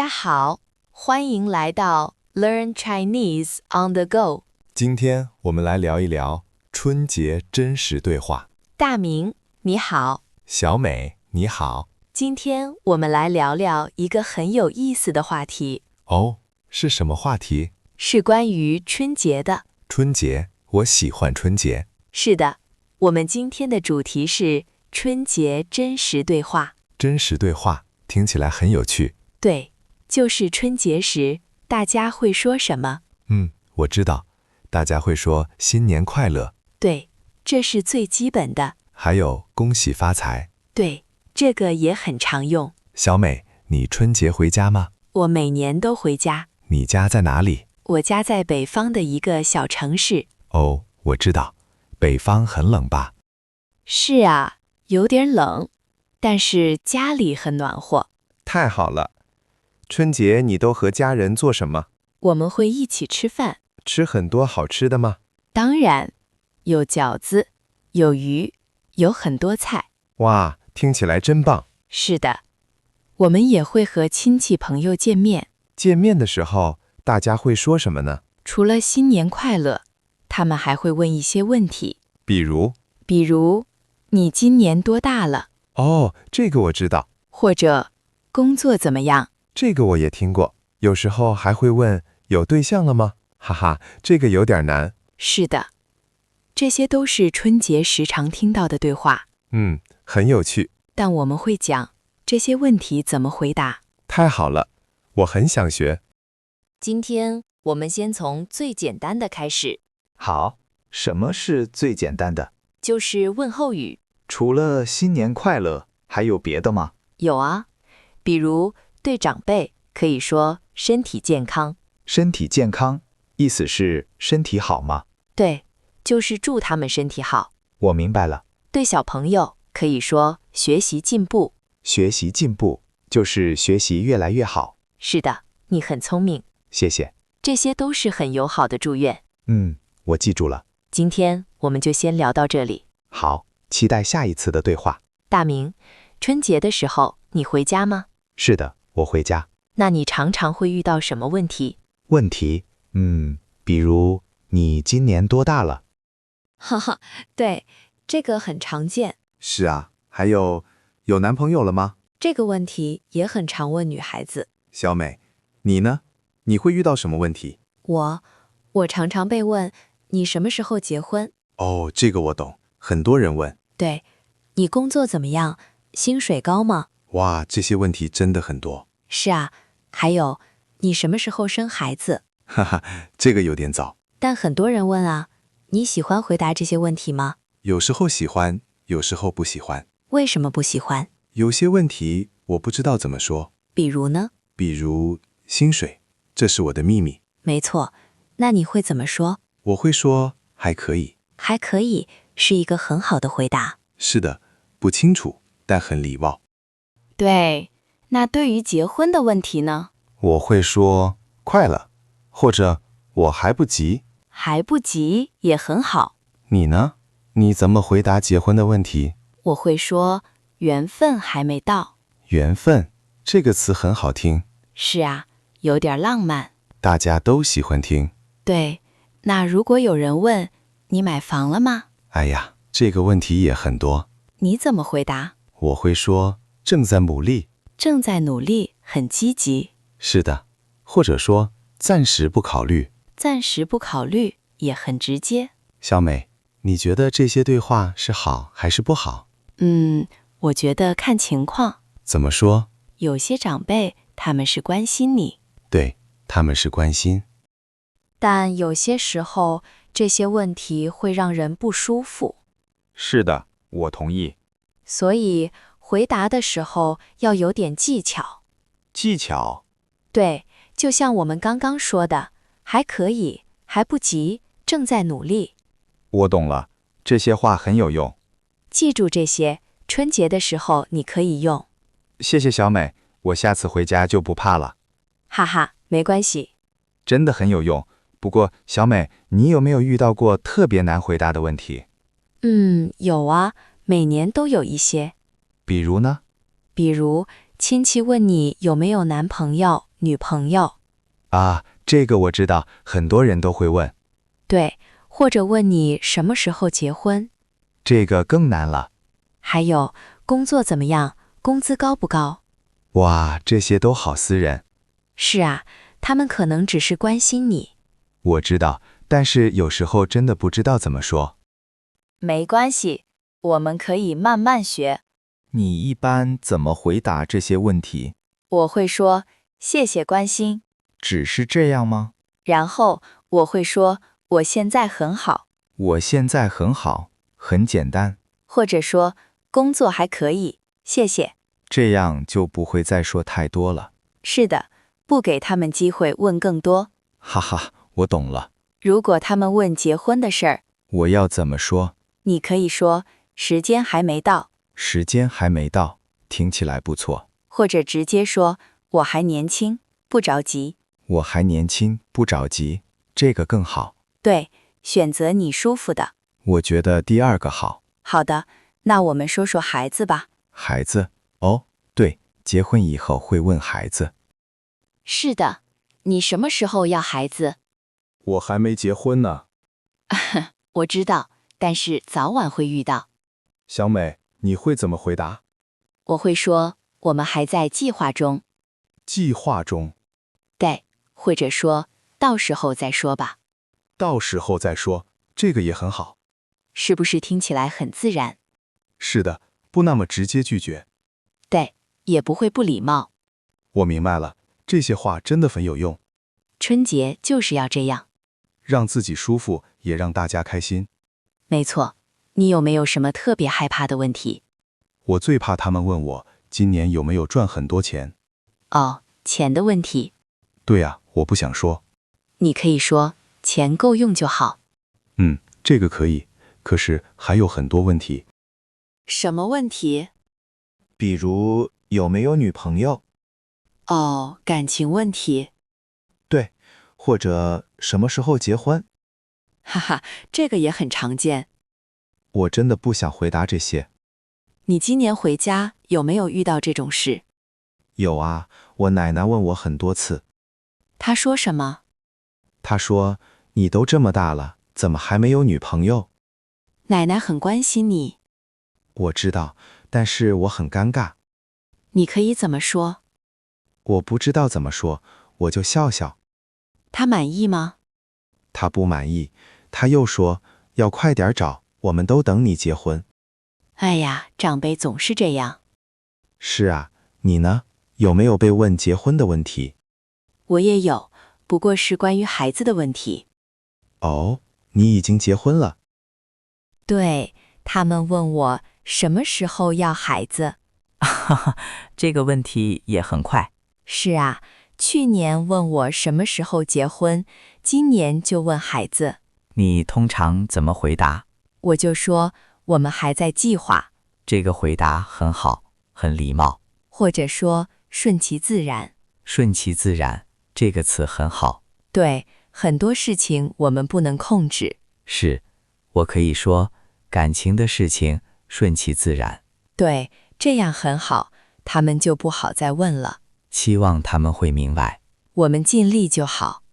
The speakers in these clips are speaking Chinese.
家好，欢迎来到 Learn Chinese on the Go。今天我们来聊一聊春节真实对话。大明，你好。小美，你好。今天我们来聊聊一个很有意思的话题。哦，是什么话题？是关于春节的。春节，我喜欢春节。是的，我们今天的主题是春节真实对话。真实对话，听起来很有趣。对，就是春节时大家会说什么？我知道，大家会说新年快乐。对，这是最基本的。还有恭喜发财。对，这个也很常用。小美，你春节回家吗？我每年都回家。你家在哪里？我家在北方的一个小城市。哦，我知道，北方很冷吧？是啊，有点冷，但是家里很暖和。太好了！春节你都和家人做什么？我们会一起吃饭。吃很多好吃的吗？当然，有饺子，有鱼，有很多菜。哇，听起来真棒！是的，我们也会和亲戚朋友见面。见面的时候，大家会说什么呢？除了新年快乐，他们还会问一些问题，比如，你今年多大了？哦，这个我知道，或者工作怎么样？这个我也听过。有时候还会问有对象了吗？哈哈，这个有点难。是的，这些都是春节时常听到的对话。很有趣。但我们会讲这些问题怎么回答。太好了，我很想学。今天我们先从最简单的开始，好，什么是最简单的？就是问候语。除了新年快乐，还有别的吗？有啊，比如对长辈可以说身体健康。身体健康，意思是身体好吗？对，就是祝他们身体好。我明白了。对小朋友可以说学习进步。学习进步，就是学习越来越好。是的，你很聪明。谢谢。这些都是很友好的祝愿。我记住了。今天我们就先聊到这里。好，期待下一次的对话。大明，春节的时候你回家吗？是的，我回家。那你常常会遇到什么问题？问题，比如你今年多大了？哈哈，对，这个很常见。是啊，还有男朋友了吗？这个问题也很常问女孩子。小美，你呢？你会遇到什么问题？我常常被问，你什么时候结婚？哦，这个我懂，很多人问。对，你工作怎么样？薪水高吗？哇，这些问题真的很多。是啊，还有，你什么时候生孩子？哈哈，这个有点早。但很多人问啊，你喜欢回答这些问题吗？有时候喜欢，有时候不喜欢。为什么不喜欢？有些问题我不知道怎么说。比如呢？比如薪水，这是我的秘密。没错，那你会怎么说？我会说还可以。还可以是一个很好的回答。是的，不清楚，但很礼貌。对，那对于结婚的问题呢？我会说快了，或者我还不急。还不急也很好。你呢？你怎么回答结婚的问题？我会说缘分还没到。缘分，这个词很好听。是啊，有点浪漫。大家都喜欢听。对，那如果有人问你买房了吗？哎呀，这个问题也很多。你怎么回答？我会说正在努力。正在努力，很积极。是的，或者说暂时不考虑。暂时不考虑也很直接。小美，你觉得这些对话是好还是不好？我觉得看情况。怎么说？有些长辈他们是关心你，对，他们是关心。但有些时候这些问题会让人不舒服。是的，我同意。所以回答的时候要有点技巧。技巧？对，就像我们刚刚说的，还可以，还不急，正在努力。我懂了，这些话很有用。记住这些，春节的时候你可以用。谢谢小美，我下次回家就不怕了。哈哈，没关系。真的很有用。不过，小美，你有没有遇到过特别难回答的问题？有啊，每年都有一些。比如呢？比如亲戚问你有没有男朋友，女朋友？啊，这个我知道，很多人都会问。对，或者问你什么时候结婚？这个更难了。还有，工作怎么样？工资高不高？哇，这些都好私人。是啊，他们可能只是关心你。我知道，但是有时候真的不知道怎么说。没关系，我们可以慢慢学。你一般怎么回答这些问题？我会说谢谢关心，只是这样吗？然后我会说我现在很好，我现在很好，很简单。或者说工作还可以，谢谢。这样就不会再说太多了。是的，不给他们机会问更多。哈哈，我懂了。如果他们问结婚的事儿，我要怎么说？你可以说时间还没到，时间还没到，听起来不错。或者直接说我还年轻，不着急。我还年轻，不着急，这个更好。对，选择你舒服的。我觉得第二个好。好的，那我们说说孩子吧。孩子？哦，对，结婚以后会问孩子。是的，你什么时候要孩子？我还没结婚呢。我知道，但是早晚会遇到。小美，你会怎么回答？我会说，我们还在计划中。计划中，对，或者说，到时候再说吧。到时候再说，这个也很好。是不是听起来很自然？是的，不那么直接拒绝。对，也不会不礼貌。我明白了，这些话真的很有用，春节就是要这样。让自己舒服，也让大家开心。没错，你有没有什么特别害怕的问题？我最怕他们问我今年有没有赚很多钱。哦，钱的问题。对啊，我不想说。你可以说，钱够用就好。这个可以，可是还有很多问题。什么问题？比如有没有女朋友？哦，感情问题。对，或者什么时候结婚？哈哈，这个也很常见。我真的不想回答这些。你今年回家有没有遇到这种事？有啊，我奶奶问我很多次。她说什么？她说：“你都这么大了，怎么还没有女朋友？”奶奶很关心你。我知道，但是我很尴尬。你可以怎么说？我不知道怎么说，我就笑笑。她满意吗？她不满意，她又说要快点找，我们都等你结婚。哎呀，长辈总是这样。是啊，你呢？有没有被问结婚的问题？我也有，不过是关于孩子的问题。哦，你已经结婚了。对，他们问我什么时候要孩子。哈哈，这个问题也很快。是啊，去年问我什么时候结婚，今年就问孩子。你通常怎么回答？我就说我们还在计划，这个回答很好，很礼貌。或者说顺其自然。顺其自然，这个词很好。对，很多事情我们不能控制。是，我可以说，感情的事情顺其自然。对，这样很好，他们就不好再问了。希望他们会明白。我们尽力就好。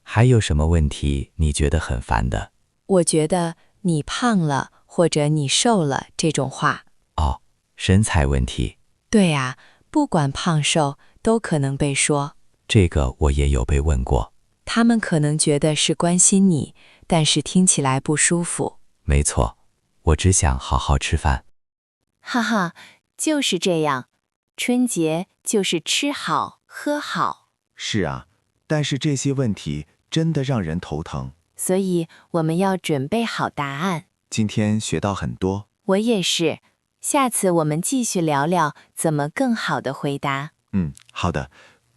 还有什么问题你觉得很烦的？我觉得你胖了或者你瘦了这种话。哦，身材问题。对啊，不管胖瘦都可能被说。这个我也有被问过。他们可能觉得是关心你，但是听起来不舒服。没错，我只想好好吃饭。哈哈，就是这样。春节就是吃好喝好，是啊，但是这些问题真的让人头疼。所以我们要准备好答案。今天学到很多。我也是。下次我们继续聊聊怎么更好的回答。好的。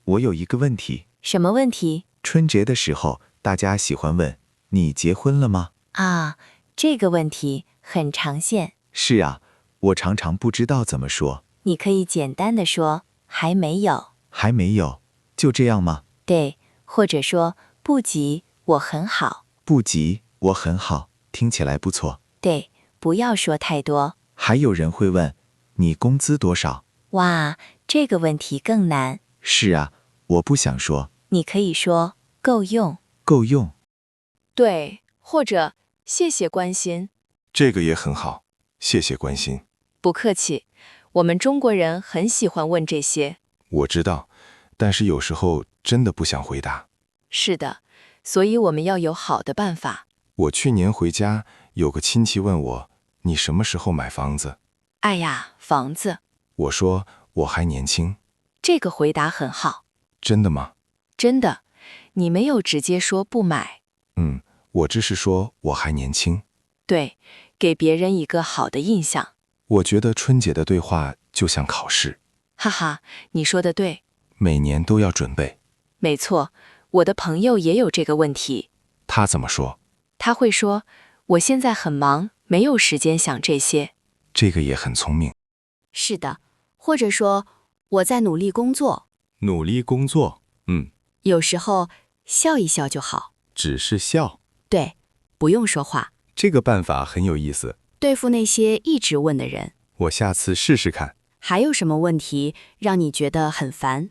我有一个问题。什么问题？春节的时候，大家喜欢问你结婚了吗？啊，这个问题很常见。是啊，我常常不知道怎么说。你可以简单的说还没有。还没有，就这样吗？对，或者说不急，我很好。不急，我很好，听起来不错。对，不要说太多。还有人会问你工资多少？哇，这个问题更难。是啊，我不想说，你可以说够用。够用。对，或者谢谢关心。这个也很好，谢谢关心。不客气，我们中国人很喜欢问这些。我知道，但是有时候真的不想回答。是的，所以我们要有好的办法。我去年回家，有个亲戚问我，你什么时候买房子？哎呀，房子，我说我还年轻。这个回答很好。真的吗？真的，你没有直接说不买。我只是说我还年轻。对，给别人一个好的印象。我觉得春节的对话就像考试，哈哈，你说的对。每年都要准备。没错，我的朋友也有这个问题。他怎么说？他会说，我现在很忙，没有时间想这些。这个也很聪明。是的，或者说我在努力工作。努力工作。有时候笑一笑就好。只是笑。对，不用说话。这个办法很有意思，对付那些一直问的人。我下次试试看。还有什么问题让你觉得很烦？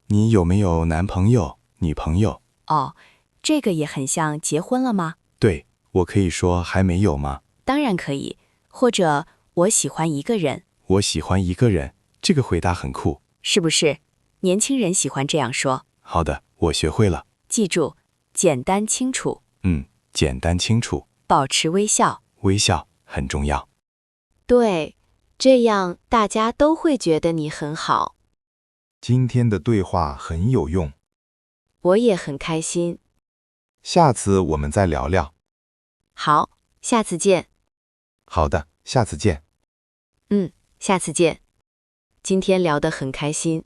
你有没有男朋友、女朋友？哦，这个也很像结婚了吗？对，我可以说还没有吗？当然可以。或者我喜欢一个人。我喜欢一个人。这个回答很酷。是不是？年轻人喜欢这样说。好的，我学会了。记住，简单清楚。简单清楚。保持微笑。微笑很重要。对，这样大家都会觉得你很好。今天的对话很有用，我也很开心。下次我们再聊聊。好，下次见。好的，下次见。下次见。今天聊得很开心。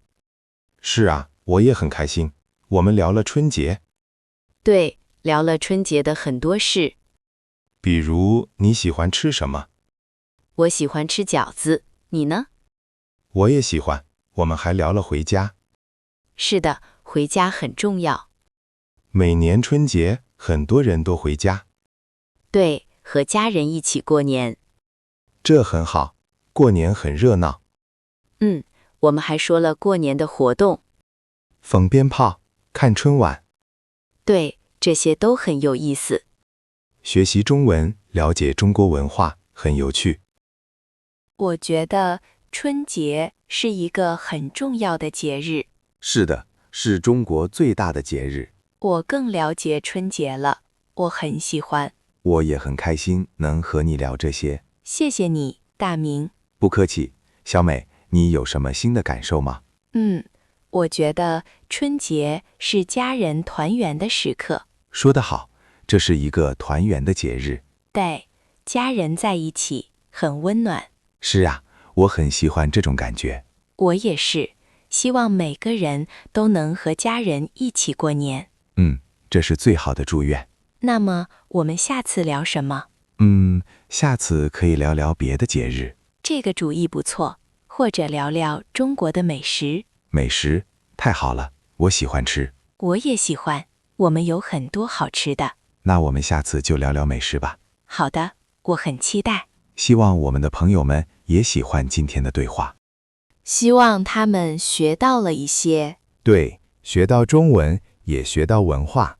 是啊，我也很开心。我们聊了春节，对，聊了春节的很多事。比如你喜欢吃什么？我喜欢吃饺子，你呢？我也喜欢。我们还聊了回家。是的，回家很重要。每年春节，很多人都回家，对，和家人一起过年。这很好。过年很热闹，我们还说了过年的活动。放鞭炮，看春晚，对，这些都很有意思。学习中文，了解中国文化，很有趣。我觉得春节是一个很重要的节日。是的，是中国最大的节日。我更了解春节了，我很喜欢。我也很开心能和你聊这些。谢谢你，大明。不客气。小美，你有什么新的感受吗？我觉得春节是家人团圆的时刻。说得好，这是一个团圆的节日。对，家人在一起很温暖。是啊，我很喜欢这种感觉。我也是，希望每个人都能和家人一起过年。这是最好的祝愿。那么我们下次聊什么？下次可以聊聊别的节日。这个主意不错，或者聊聊中国的美食。美食，太好了，我喜欢吃。我也喜欢，我们有很多好吃的。那我们下次就聊聊美食吧。好的，我很期待。希望我们的朋友们也喜欢今天的对话。希望他们学到了一些。对，学到中文，也学到文化。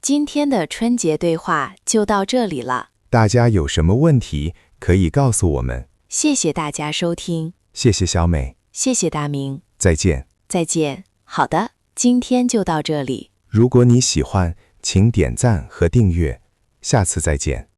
今天的春节对话就到这里了。大家有什么问题可以告诉我们。谢谢大家收听，谢谢小美，谢谢大明，再见。再见。好的，今天就到这里。如果你喜欢，请点赞和订阅，下次再见。